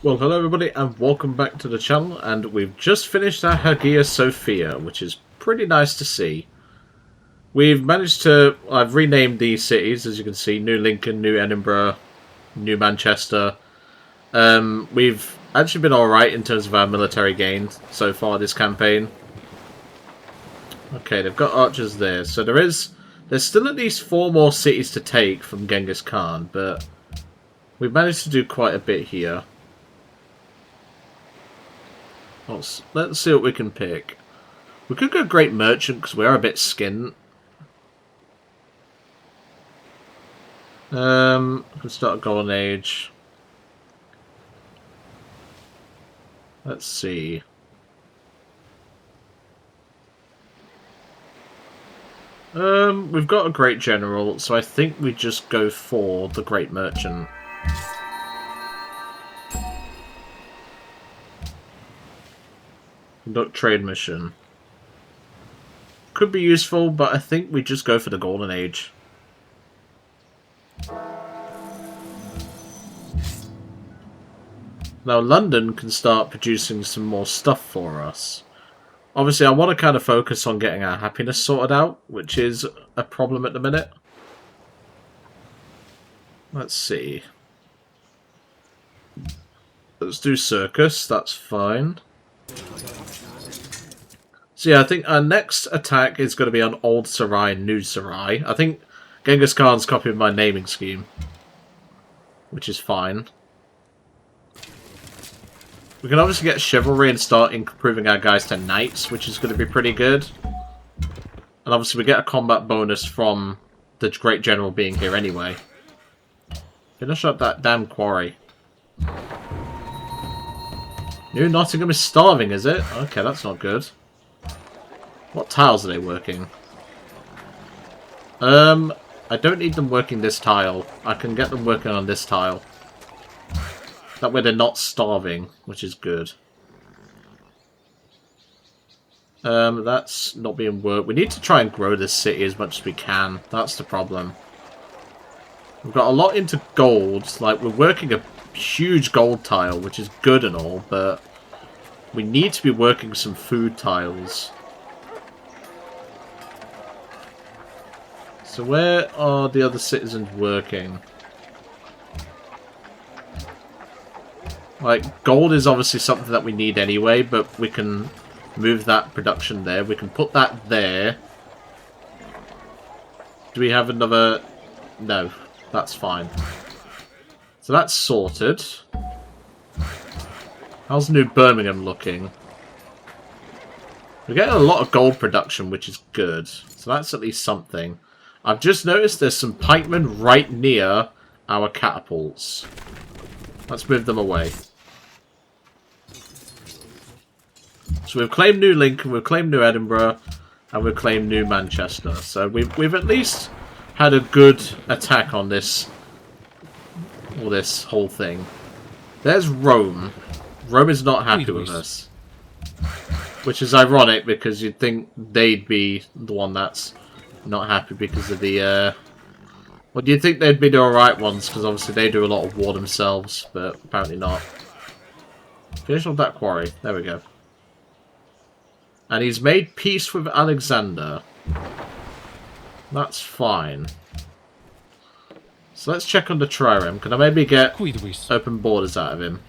Well, hello everybody and welcome back to the channel, and we've just finished our Hagia Sophia, which is pretty nice to see. We've managed to... I've renamed these cities, as you can see, New Lincoln, New Edinburgh, New Manchester. We've actually been alright in terms of our military gains so far this campaign. Okay, they've got archers there, so there's still at least 4 more cities to take from Genghis Khan, but we've managed to do quite a bit here. Let's see what we can pick. We could go Great Merchant because we are a bit skint. We can start a Golden Age. Let's see. We've got a Great General, so I think we just go for the Great Merchant. Conduct trade mission. Could be useful, but I think we just go for the Golden Age. Now London can start producing some more stuff for us. Obviously I want to kind of focus on getting our happiness sorted out, which is a problem at the minute. Let's see. Let's do circus, that's fine. So yeah, I think our next attack is going to be on Old Sarai, New Sarai. I think Genghis Khan's copied my naming scheme, which is fine. We can obviously get chivalry and start improving our guys to knights, which is going to be pretty good. And obviously we get a combat bonus from the Great General being here anyway. Finish up that damn quarry. New Nottingham is starving, is it? Okay, that's not good. What tiles are they working? I don't need them working this tile. I can get them working on this tile. That way they're not starving, which is good. That's not being worked. We need to try and grow this city as much as we can. That's the problem. We've got a lot into gold. Like, we're working a huge gold tile, which is good and all, but we need to be working some food tiles. So where are the other citizens working? Like, gold is obviously something that we need anyway, but we can move that production there. We can put that there. Do we have another... No, that's fine. So that's sorted. How's New Birmingham looking? We're getting a lot of gold production, which is good. So that's at least something. I've just noticed there's some pikemen right near our catapults. Let's move them away. So we've claimed New Lincoln, we've claimed New Edinburgh, and we've claimed New Manchester. So we've at least had a good attack on this whole thing. There's Rome. Rome is not happy with us. Which is ironic, because you'd think they'd be the one that's not happy because of the... Well, do you think they'd be the alright ones? Because obviously they do a lot of war themselves, but apparently not. Finish off that quarry. There we go. And he's made peace with Alexander. That's fine. So let's check on the Trireme. Can I maybe get open borders out of him?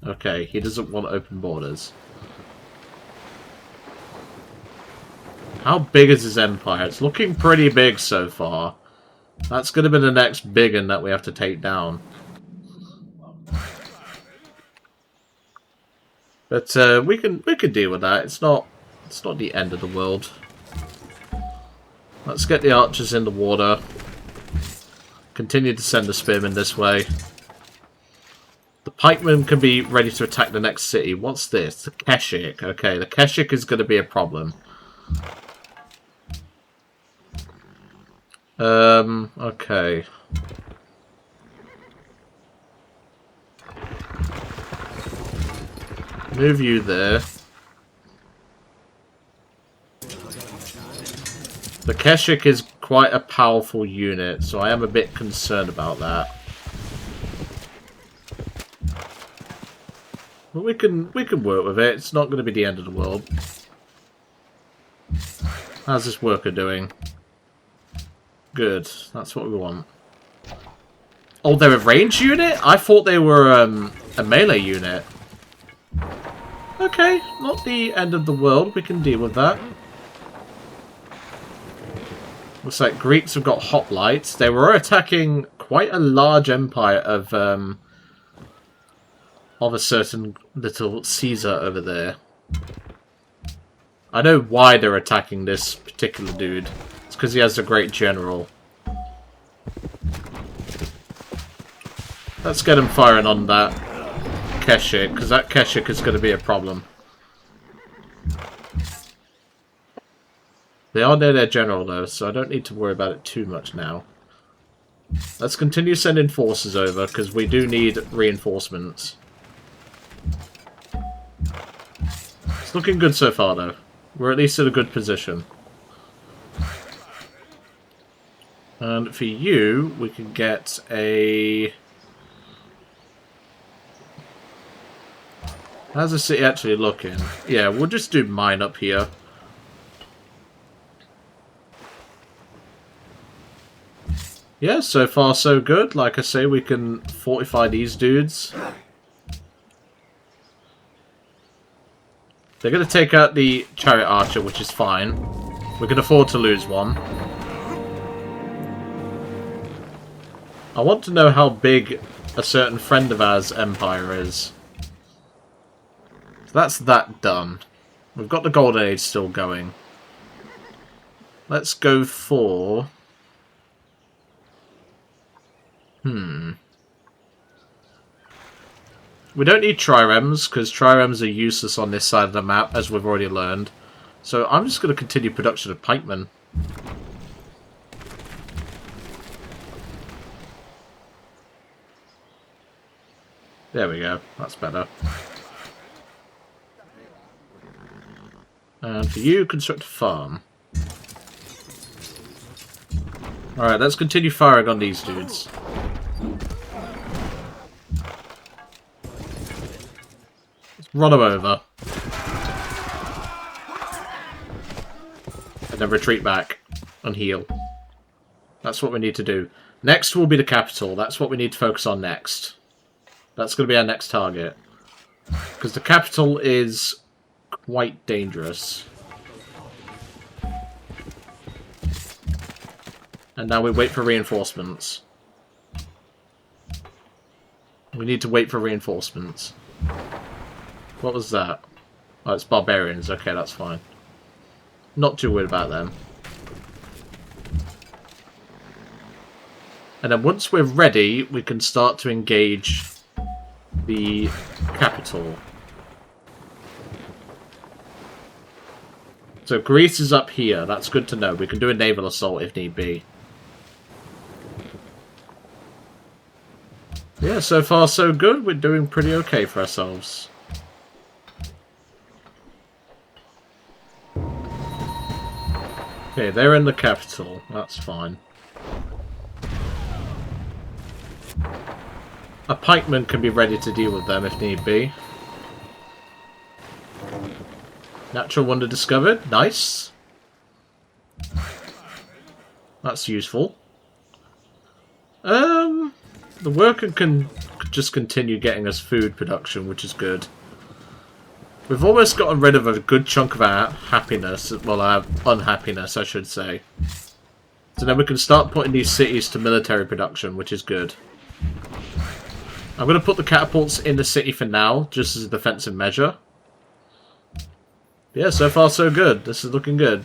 Okay, he doesn't want open borders. How big is his empire? It's looking pretty big so far. That's going to be the next big one that we have to take down. But we can deal with that. It's not the end of the world. Let's get the archers in the water. Continue to send the spearmen this way. The pikemen can be ready to attack the next city. What's this? The Keshik. Okay, the Keshik is going to be a problem. Okay. Move you there. The Keshik is quite a powerful unit, so I am a bit concerned about that. But we can work with it. It's not going to be the end of the world. How's this worker doing? Good. That's what we want. Oh, they're a ranged unit? I thought they were a melee unit. Okay, not the end of the world. We can deal with that. Looks like Greeks have got hoplites. They were attacking quite a large empire of a certain little Caesar over there. I know why they're attacking this particular dude. It's because he has a great general. Let's get him firing on that Keshik, because that Keshik is going to be a problem. They are near their general though, so I don't need to worry about it too much now. Let's continue sending forces over, because we do need reinforcements. It's looking good so far though. We're at least in a good position. And for you, we can get a... How's the city actually looking? Yeah, we'll just do mine up here. Yeah, so far so good. Like I say, we can fortify these dudes. They're going to take out the chariot archer, which is fine. We can afford to lose one. I want to know how big a certain friend of ours' empire is. So that's that done. We've got the Golden Age still going. Let's go for... We don't need triremes, because triremes are useless on this side of the map, as we've already learned. So I'm just going to continue production of pikemen. There we go. That's better. And for you, construct a farm. Alright, let's continue firing on these dudes. Let's run them over. And then retreat back and heal. That's what we need to do. Next will be the capital. That's what we need to focus on next. That's going to be our next target. Because the capital is quite dangerous. And now we wait for reinforcements. We need to wait for reinforcements. What was that? Oh, it's barbarians. Okay, that's fine. Not too worried about them. And then once we're ready, we can start to engage the capital. So Greece is up here. That's good to know. We can do a naval assault if need be. Yeah, so far so good. We're doing pretty okay for ourselves. Okay, they're in the capital. That's fine. A pikeman can be ready to deal with them if need be. Natural wonder discovered. Nice. That's useful. The worker can just continue getting us food production, which is good. We've almost gotten rid of a good chunk of our happiness. Well, our unhappiness, I should say. So then we can start putting these cities to military production, which is good. I'm going to put the catapults in the city for now, just as a defensive measure. Yeah, so far so good. This is looking good.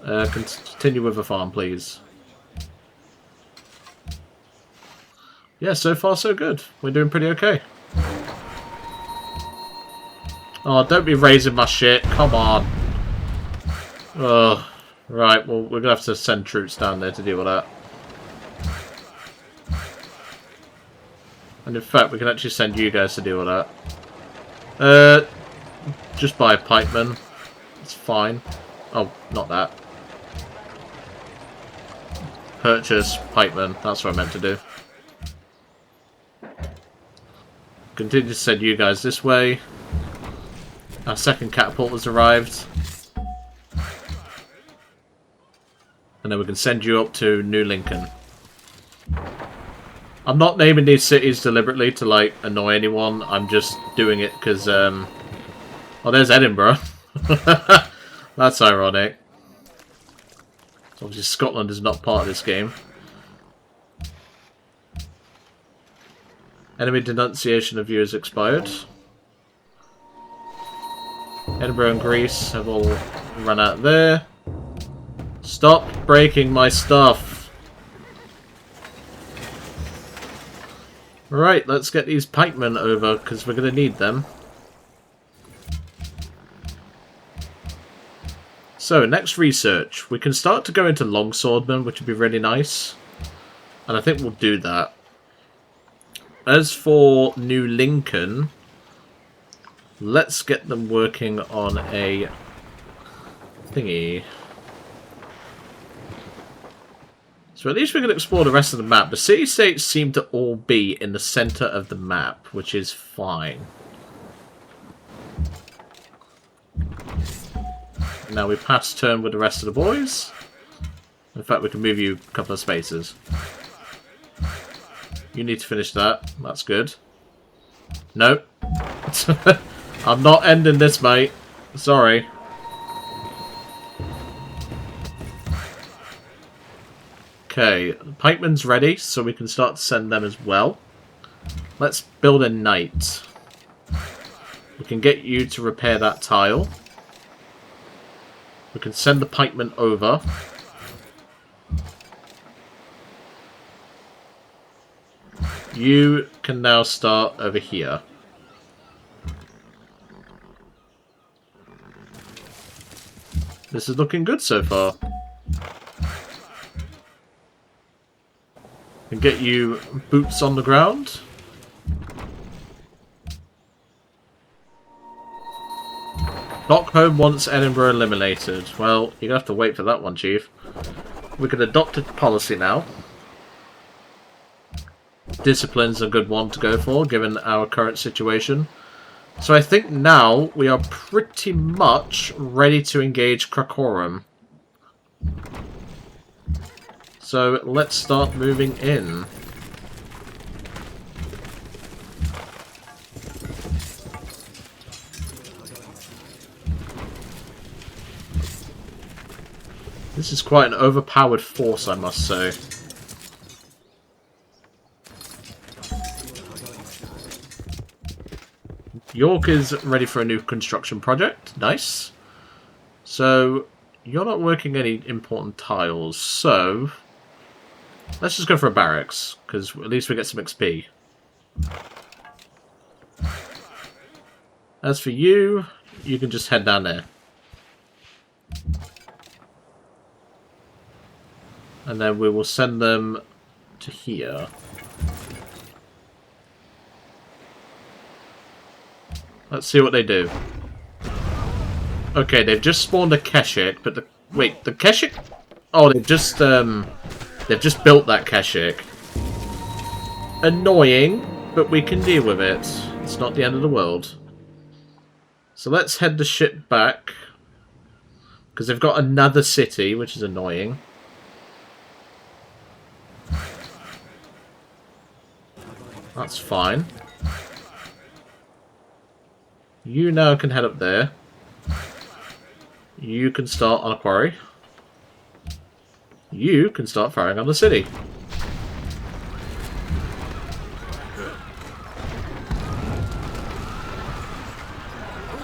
Continue with the farm, please. Yeah, so far so good. We're doing pretty okay. Oh, don't be raising my shit. Come on. Ugh. Right, well, we're going to have to send troops down there to deal with that. And in fact, we can actually send you guys to deal with that. Just buy a pikeman. It's fine. Oh, not that. Purchase pikeman. That's what I meant to do. Continue to send you guys this way. Our second catapult has arrived. And then we can send you up to New Lincoln. I'm not naming these cities deliberately to, like, annoy anyone. I'm just doing it because, oh, there's Edinburgh. That's ironic. So obviously Scotland is not part of this game. Enemy denunciation of you has expired. Edinburgh and Greece have all run out there. Stop breaking my stuff. Right, let's get these pikemen over, because we're going to need them. So, next research. We can start to go into longswordmen, which would be really nice. And I think we'll do that. As for New Lincoln, let's get them working on a thingy. So at least we can explore the rest of the map. The city-states seem to all be in the center of the map, which is fine. Now we pass turn with the rest of the boys. In fact, we can move you a couple of spaces. You need to finish that. That's good. Nope. I'm not ending this, mate. Sorry. Okay, pikemen's ready, so we can start to send them as well. Let's build a knight. We can get you to repair that tile. We can send the pikemen over. You can now start over here. This is looking good so far. And get you boots on the ground. Stockholm wants Edinburgh eliminated. Well, you're going to have to wait for that one, Chief. We can adopt a policy now. Discipline's a good one to go for, given our current situation. So I think now we are pretty much ready to engage Krakorum. So let's start moving in. This is quite an overpowered force, I must say. York is ready for a new construction project. Nice. So, you're not working any important tiles, so let's just go for a barracks, because at least we get some XP. As for you, you can just head down there. And then we will send them to here. Let's see what they do. Okay, they've just spawned a Keshik, but wait, the Keshik? Oh, they've just built that Keshik. Annoying, but we can deal with it. It's not the end of the world. So let's head the ship back, because they've got another city, which is annoying. That's fine. You now can head up there. You can start on a quarry. You can start firing on the city.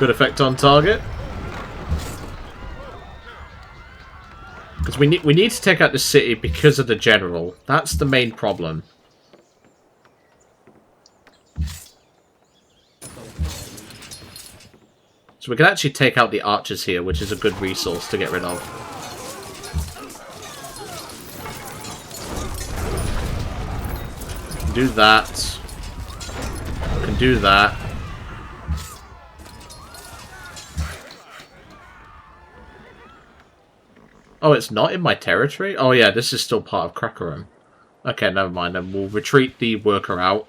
Good effect on target. Because we need to take out the city because of the general. That's the main problem. So we can actually take out the archers here, which is a good resource to get rid of. Do that. Can do that. Oh, it's not in my territory? Oh yeah, this is still part of Krakorum. Okay, never mind. Then we'll retreat the worker out.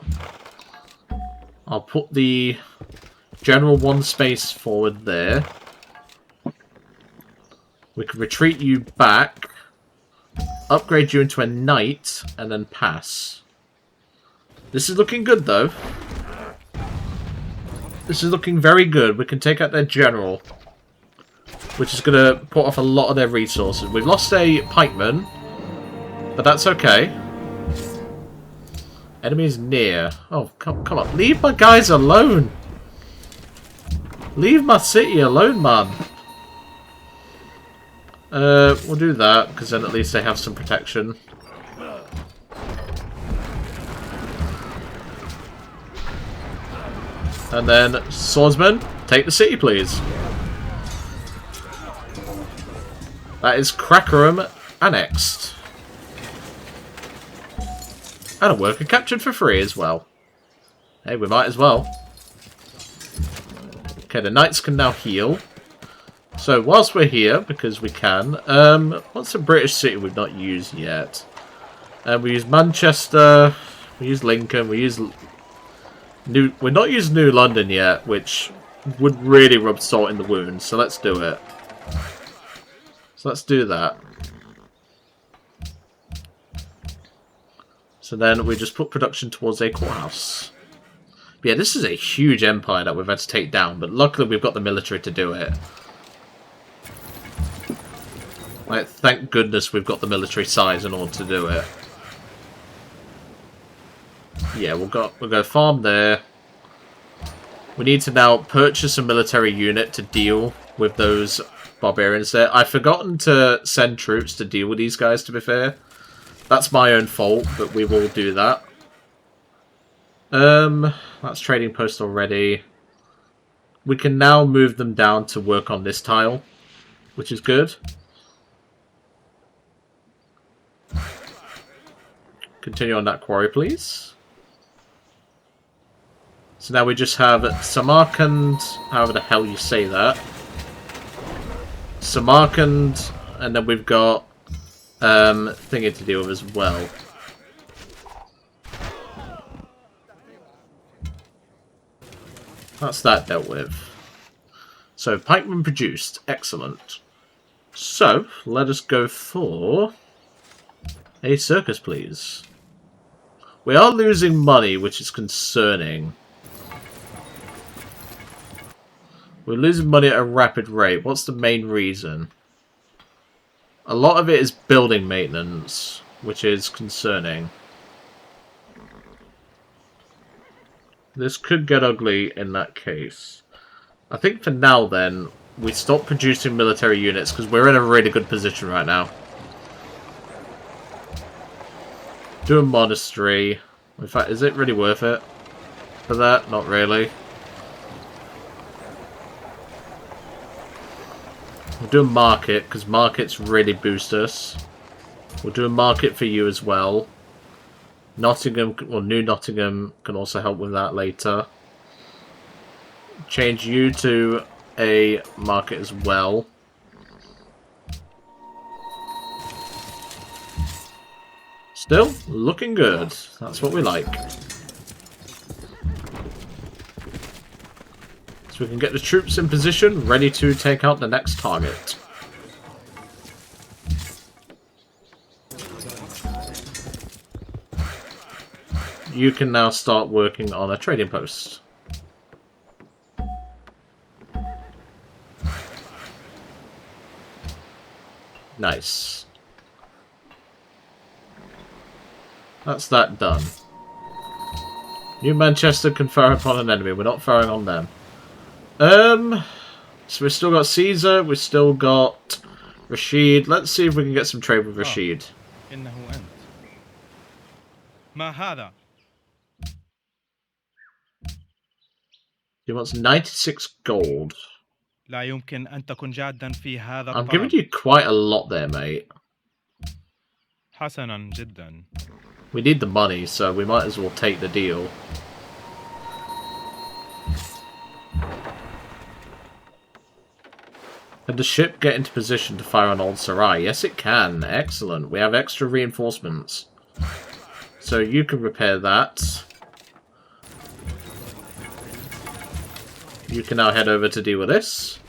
I'll put the general one space forward there. We can retreat you back, upgrade you into a knight, and then pass. This is looking good, though. This is looking very good. We can take out their general, which is going to put off a lot of their resources. We've lost a pikeman, but that's okay. Enemies near. Oh, come on. Leave my guys alone. Leave my city alone, man. We'll do that, because then at least they have some protection. And then, swordsman, take the city, please. That is Crackerum annexed. And a worker captured for free as well. Hey, we might as well. Okay, the knights can now heal. So, whilst we're here, because we can, what's a British city we've not used yet? We use Manchester, we use Lincoln, we use we're not using New London yet, which would really rub salt in the wound, so let's do it. So let's do that. So then we just put production towards a courthouse. But yeah, this is a huge empire that we've had to take down, but luckily we've got the military to do it. Like, thank goodness we've got the military size in order to do it. Yeah, we'll go farm there. We need to now purchase a military unit to deal with those barbarians there. I've forgotten to send troops to deal with these guys, to be fair. That's my own fault, but we will do that. That's trading post already. We can now move them down to work on this tile, which is good. Continue on that quarry, please. So now we just have Samarkand, however the hell you say that. Samarkand, and then we've got thingy to deal with as well. That's that dealt with. So, pikemen produced. Excellent. So, let us go for a circus, please. We are losing money, which is concerning. We're losing money at a rapid rate. What's the main reason? A lot of it is building maintenance, which is concerning. This could get ugly in that case. I think for now, then, we stop producing military units, because we're in a really good position right now. Do a monastery. In fact, is it really worth it for that? Not really. We'll do a market, because markets really boost us. We'll do a market for you as well. Nottingham, or New Nottingham, can also help with that later. Change you to a market as well. Still, looking good. That's what we like. So we can get the troops in position, ready to take out the next target. You can now start working on a trading post. Nice. That's that done. New Manchester can fire upon an enemy. We're not firing on them. So we've still got Caesar. We've still got Rashid. Let's see if we can get some trade with Rashid. He wants 96 gold. I'm giving you quite a lot there, mate. We need the money, so we might as well take the deal. Can the ship get into position to fire on Old Sarai? Yes, it can. Excellent. We have extra reinforcements. So you can repair that. You can now head over to deal with this.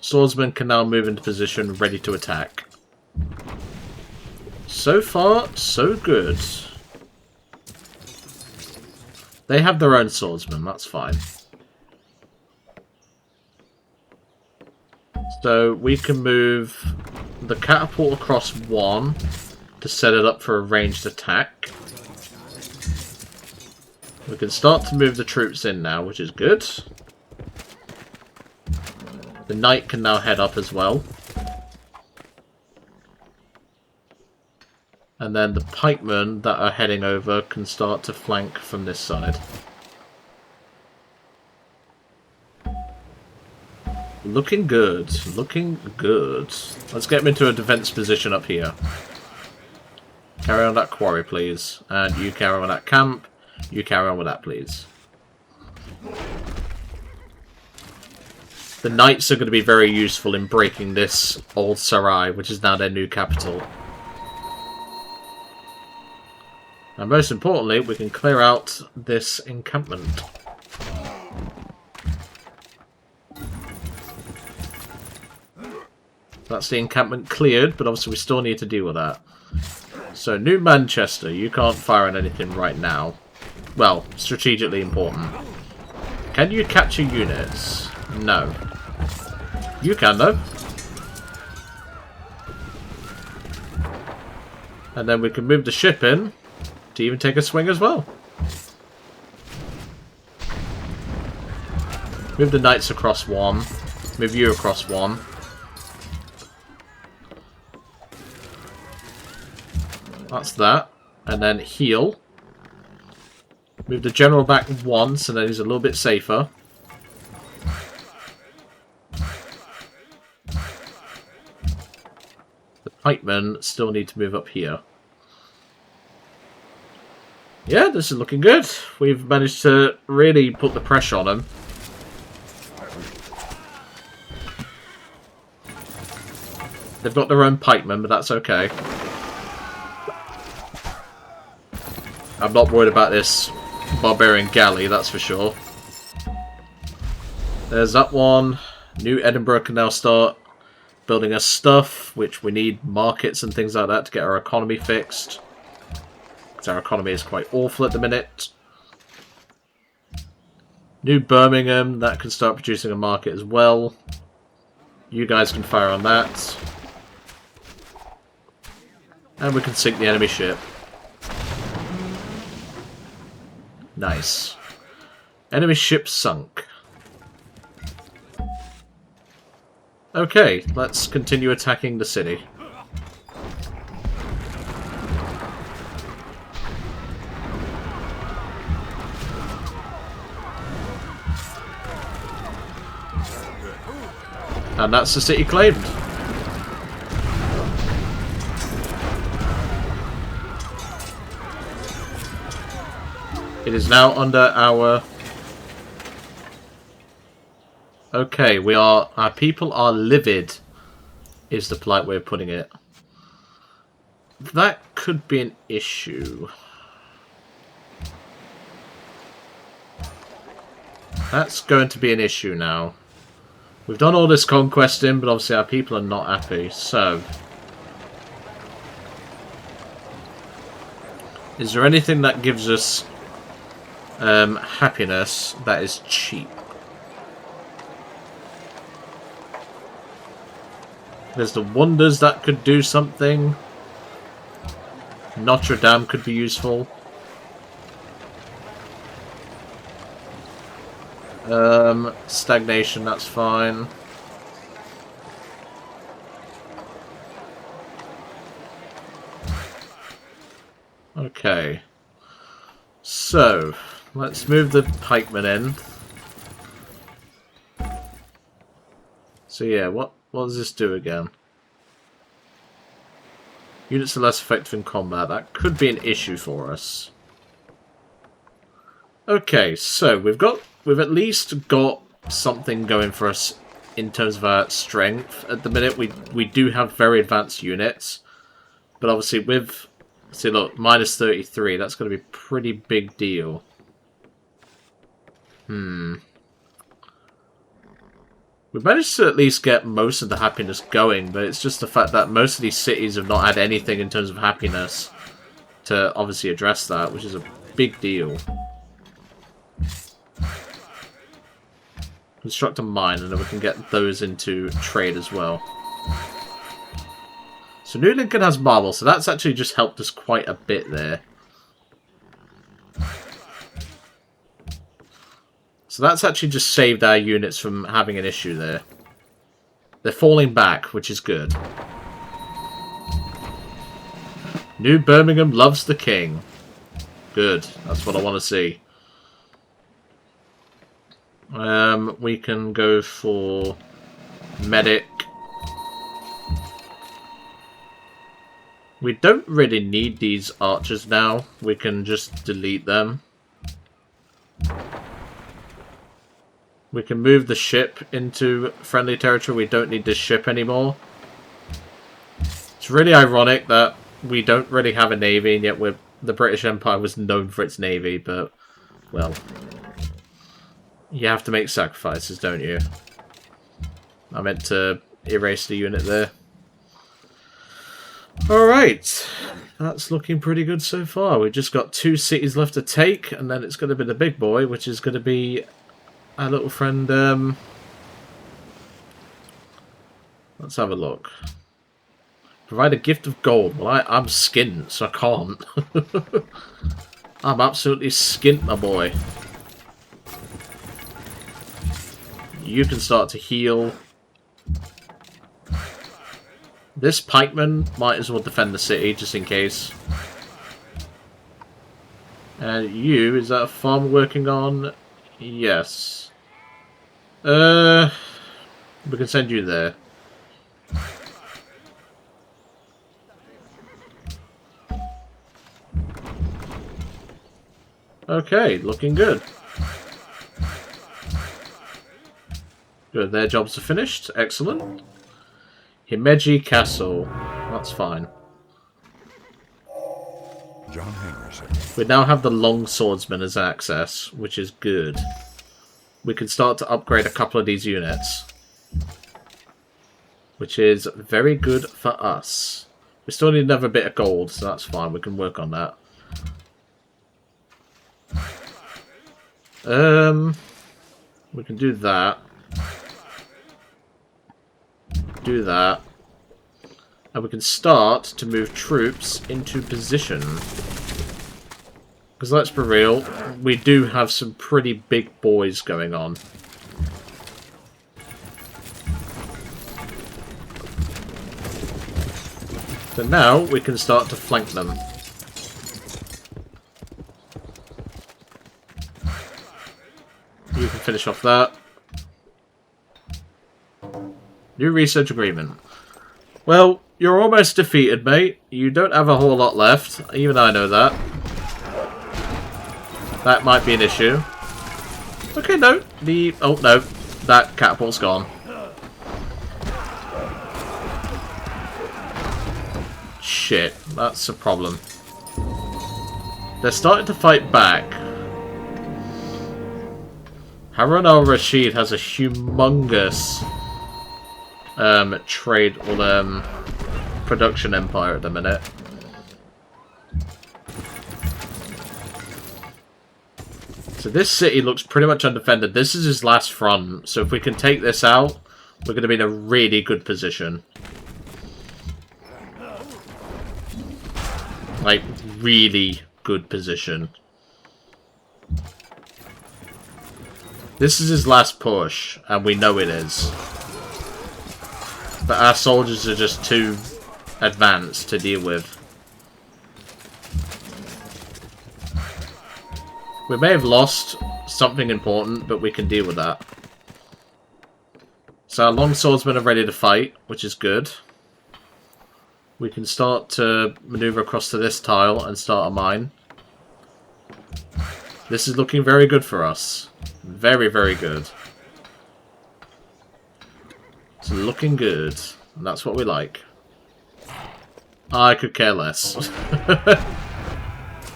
Swordsman can now move into position, ready to attack. So far, so good. They have their own swordsman, that's fine. So we can move the catapult across one to set it up for a ranged attack. We can start to move the troops in now, which is good. The knight can now head up as well. And then the pikemen that are heading over can start to flank from this side. Looking good. Looking good. Let's get them into a defense position up here. Carry on that quarry, please. And you carry on that camp. You carry on with that, please. The knights are going to be very useful in breaking this old Sarai, which is now their new capital. And most importantly, we can clear out this encampment. That's the encampment cleared, but obviously we still need to deal with that. So, New Manchester, you can't fire on anything right now. Well, strategically important. Can you capture units? No. You can, though. And then we can move the ship in to even take a swing as well. Move the knights across one. Move you across one. That's that. And then heal. Move the general back once, and then he's a little bit safer. The pikemen still need to move up here. Yeah, this is looking good. We've managed to really put the pressure on them. They've got their own pikemen, but that's okay. I'm not worried about this barbarian galley, that's for sure. There's that one. New Edinburgh can now start building us stuff, which we need markets and things like that to get our economy fixed. Because our economy is quite awful at the minute. New Birmingham, that can start producing a market as well. You guys can fire on that. And we can sink the enemy ship. Nice. Enemy ship sunk. Okay, let's continue attacking the city. And that's the city claimed. It is now under our... Okay, our people are livid, is the polite way of putting it. That could be an issue. That's going to be an issue now. We've done all this conquesting, but obviously our people are not happy, so... Is there anything that gives us happiness that is cheap? There's the Wonders that could do something. Notre Dame could be useful. Stagnation, that's fine. Okay. So, let's move the pikemen in. So yeah, what does this do again? Units are less effective in combat. That could be an issue for us. Okay, so we've at least got something going for us in terms of our strength. At the minute, we do have very advanced units. But obviously with... See, look, minus 33. That's going to be a pretty big deal. We managed to at least get most of the happiness going, but it's just the fact that most of these cities have not had anything in terms of happiness to obviously address that, which is a big deal. Construct a mine, and then we can get those into trade as well. So New Lincoln has marble, so that's actually just helped us quite a bit there. So that's actually just saved our units from having an issue there. They're falling back, which is good. New Birmingham loves the king. Good. That's what I want to see. We can go for medic. We don't really need these archers now. We can just delete them. We can move the ship into friendly territory. We don't need this ship anymore. It's really ironic that we don't really have a navy, and yet the British Empire was known for its navy, but, well, you have to make sacrifices, don't you? I meant to erase the unit there. Alright, that's looking pretty good so far. We've just got 2 cities left to take, and then it's going to be the big boy, which is going to be our little friend. Let's have a look. Provide a gift of gold. Well, I'm skint, so I can't. I'm absolutely skint, my boy. You can start to heal. This pikeman might as well defend the city, just in case. And you, is that a farm working on? Yes. We can send you there. Okay, looking good. Good, their jobs are finished. Excellent. Himeji Castle. That's fine. John Hanger, sir. We now have the long swordsman as access, which is good. We can start to upgrade a couple of these units, which is very good for us. We still need another bit of gold, so that's fine. We can work on that. We can do that. Do that. And we can start to move troops into position. Because let's be real, we do have some pretty big boys going on. So now we can start to flank them. You can finish off that. New research agreement. Well, you're almost defeated, mate. You don't have a whole lot left. Even I know that. That might be an issue. Okay, no. Oh, no. That catapult's gone. Shit. That's a problem. They're starting to fight back. Harun al-Rashid has a humongous trade or production empire at the minute. So this city looks pretty much undefended. This is his last front, so if we can take this out, we're going to be in a really good position. Like, really good position. This is his last push, and we know it is. But our soldiers are just too advanced to deal with. We may have lost something important, but we can deal with that. So our long swordsmen are ready to fight, which is good. We can start to maneuver across to this tile and start a mine. This is looking very good for us. Very, very good. It's looking good. And that's what we like. I could care less.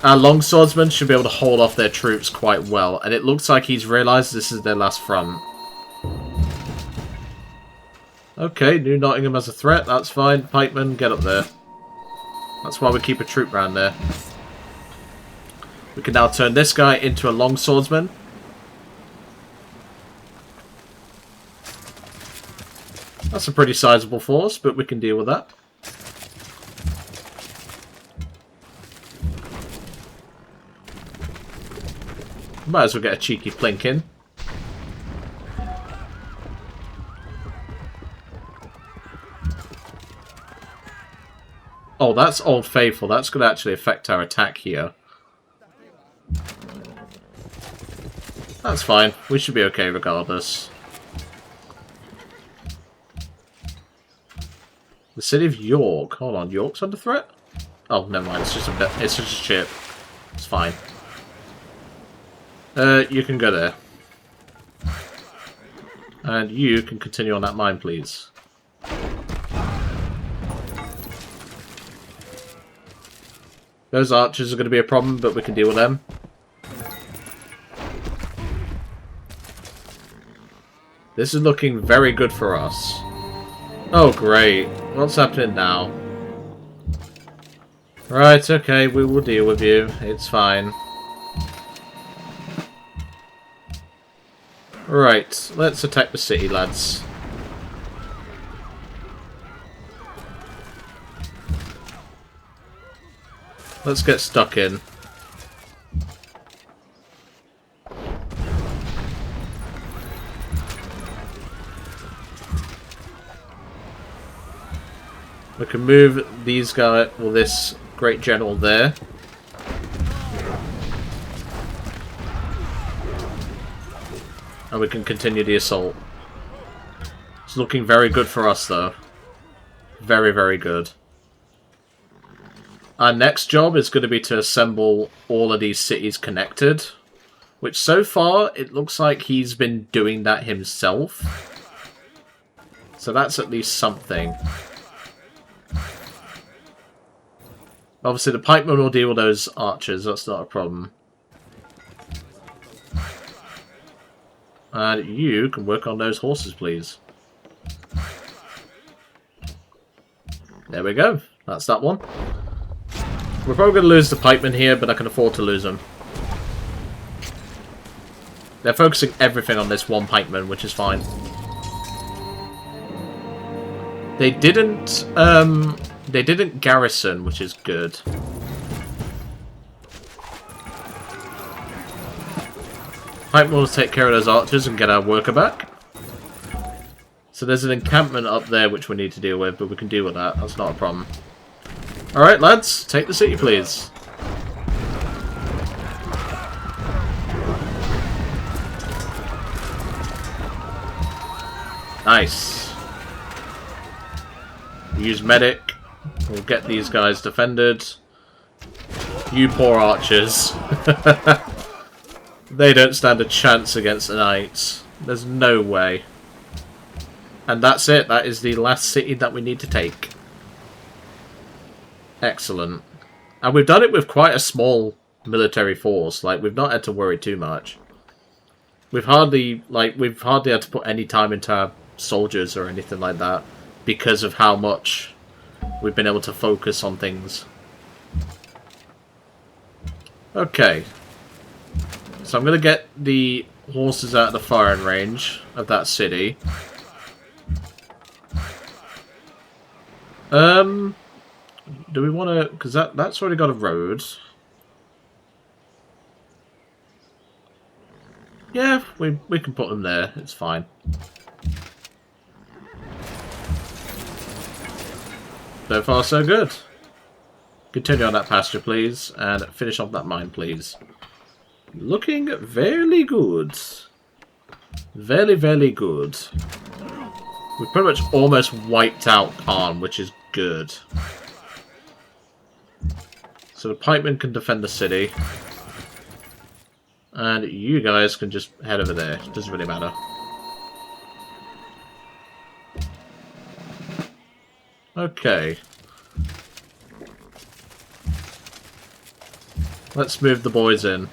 Our longswordsmen should be able to hold off their troops quite well, and it looks like he's realised this is their last front. Okay, New Nottingham as a threat, that's fine. Pikemen, get up there. That's why we keep a troop round there. We can now turn this guy into a longswordsman. That's a pretty sizable force, but we can deal with that. Might as well get a cheeky plink in. Oh, that's Old Faithful. That's going to actually affect our attack here. That's fine. We should be okay regardless. The city of York. Hold on, York's under threat? Oh, never mind. It's just a bit. It's just a ship. It's fine. You can go there. And you can continue on that mine, please. Those archers are going to be a problem, but we can deal with them. This is looking very good for us. Oh, great. What's happening now? Right, okay, we will deal with you. It's fine. Right, let's attack the city, lads. Let's get stuck in. We can move these guys, well, this great general there. And we can continue the assault. It's looking very good for us, though. Very, very good. Our next job is going to be to assemble all of these cities connected. Which, so far, it looks like he's been doing that himself. So that's at least something. Obviously, the pikemen will deal with those archers. That's not a problem. And you can work on those horses, please. There we go. That's that one. We're probably going to lose the pikemen here, but I can afford to lose them. They're focusing everything on this one pikeman, which is fine. They didn't garrison, which is good. Pikemen will take care of those archers and get our worker back. So there's an encampment up there which we need to deal with, but we can deal with that. That's not a problem. Alright, lads. Take the city, please. Nice. Use medic. We'll get these guys defended. You poor archers. They don't stand a chance against the knights. There's no way. And that's it. That is the last city that we need to take. Excellent. And we've done it with quite a small military force. Like, we've not had to worry too much. We've hardly had to put any time into our soldiers or anything like that because of how much we've been able to focus on things. Okay. So I'm going to get the horses out of the firing range of that city. Do we want to... Because that's already got a road. Yeah, we can put them there. It's fine. So far, so good. Continue on that pasture, please. And finish off that mine, please. Looking very good. Very, very good. We've pretty much almost wiped out Khan, which is good. So the pikemen can defend the city. And you guys can just head over there. It doesn't really matter. Okay. Let's move the boys in.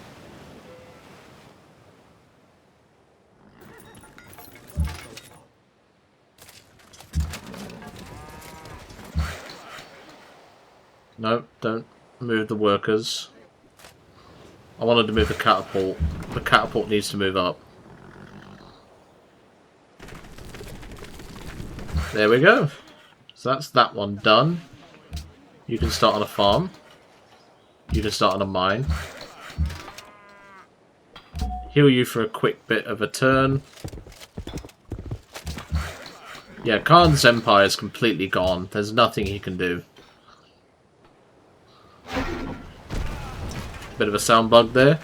No, don't move the workers. I wanted to move the catapult. The catapult needs to move up. There we go. So that's that one done. You can start on a farm. You can start on a mine. Heal you for a quick bit of a turn. Yeah, Khan's empire is completely gone. There's nothing he can do. Bit of a sound bug there.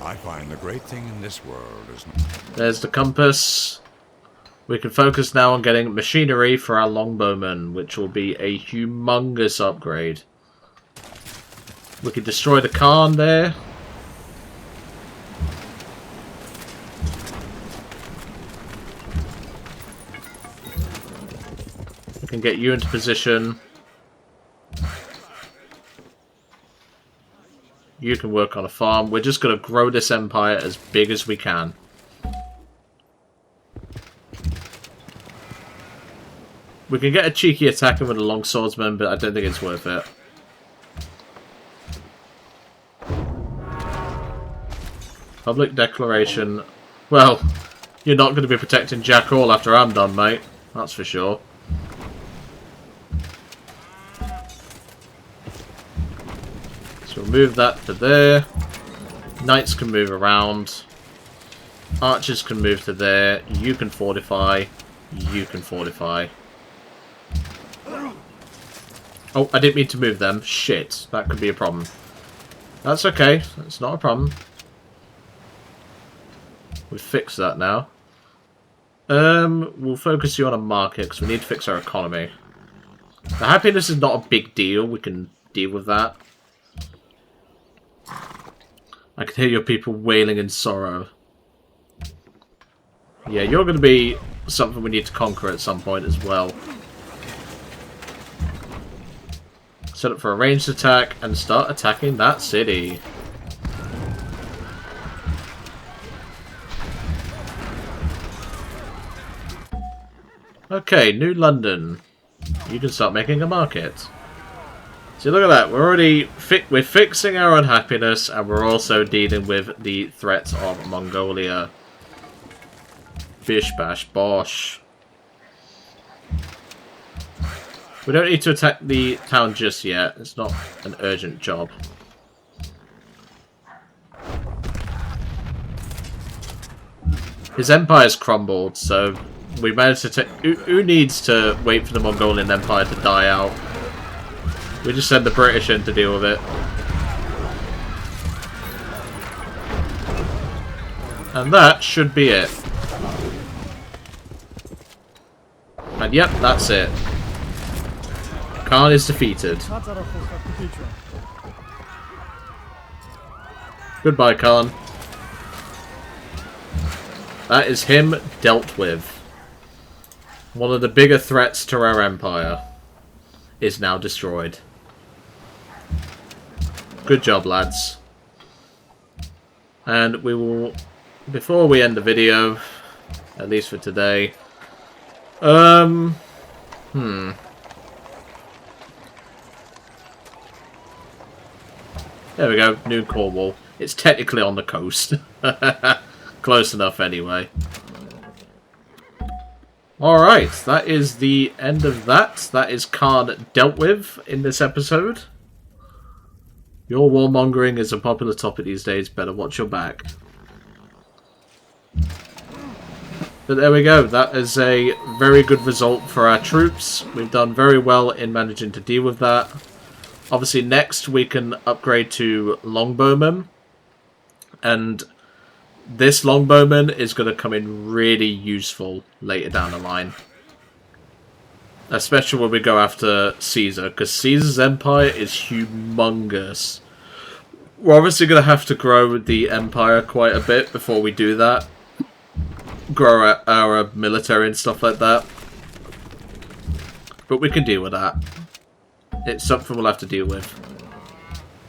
I find the great thing in this world is... There's the compass. We can focus now on getting machinery for our longbowmen, which will be a humongous upgrade. We can destroy the Khan there. We can get you into position. You can work on a farm. We're just going to grow this empire as big as we can. We can get a cheeky attacker with a long swordsman, but I don't think it's worth it. Public declaration. Well, you're not going to be protecting Jack Hall after I'm done, mate. That's for sure. So we'll move that to there. Knights can move around. Archers can move to there. You can fortify. You can fortify. Oh, I didn't mean to move them. Shit. That could be a problem. That's okay. It's not a problem. We've fixed that now. We'll focus you on a market because we need to fix our economy. The happiness is not a big deal. We can deal with that. I can hear your people wailing in sorrow. Yeah, you're going to be something we need to conquer at some point as well. Set up for a ranged attack and start attacking that city. Okay, New London. You can start making a market. So look at that, we're fixing our unhappiness and we're also dealing with the threats of Mongolia. Bish bash bosh. We don't need to attack the town just yet. It's not an urgent job. His empire's crumbled, so we managed to take... Who needs to wait for the Mongolian Empire to die out? We just send the British in to deal with it. And that should be it. And yep, that's it. Khan is defeated. Goodbye, Khan. That is him dealt with. One of the bigger threats to our empire is now destroyed. Good job, lads. And we will, before we end the video, at least for today, there we go, New Cornwall. It's technically on the coast. Close enough anyway. Alright, that is the end of that. That is Khan dealt with in this episode. Your warmongering is a popular topic these days. Better watch your back. But there we go. That is a very good result for our troops. We've done very well in managing to deal with that. Obviously, next we can upgrade to longbowmen. And this longbowman is going to come in really useful later down the line. Especially when we go after Caesar, because Caesar's empire is humongous. We're obviously going to have to grow the empire quite a bit before we do that. Grow our military and stuff like that. But we can deal with that. It's something we'll have to deal with.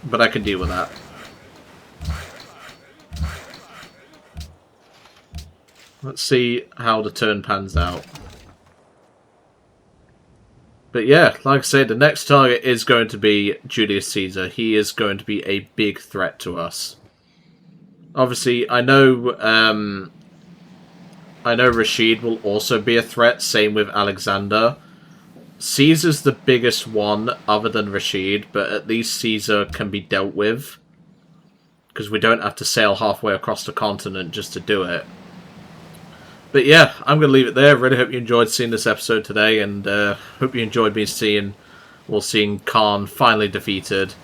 But I can deal with that. Let's see how the turn pans out. But yeah, like I said, the next target is going to be Julius Caesar. He is going to be a big threat to us. Obviously, I know Rashid will also be a threat, same with Alexander. Caesar's the biggest one other than Rashid, but at least Caesar can be dealt with. Because we don't have to sail halfway across the continent just to do it. But yeah, I'm going to leave it there. Really hope you enjoyed seeing this episode today, and hope you enjoyed me seeing Khan finally defeated.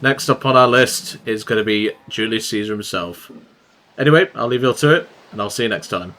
Next up on our list is going to be Julius Caesar himself. Anyway, I'll leave you all to it, and I'll see you next time.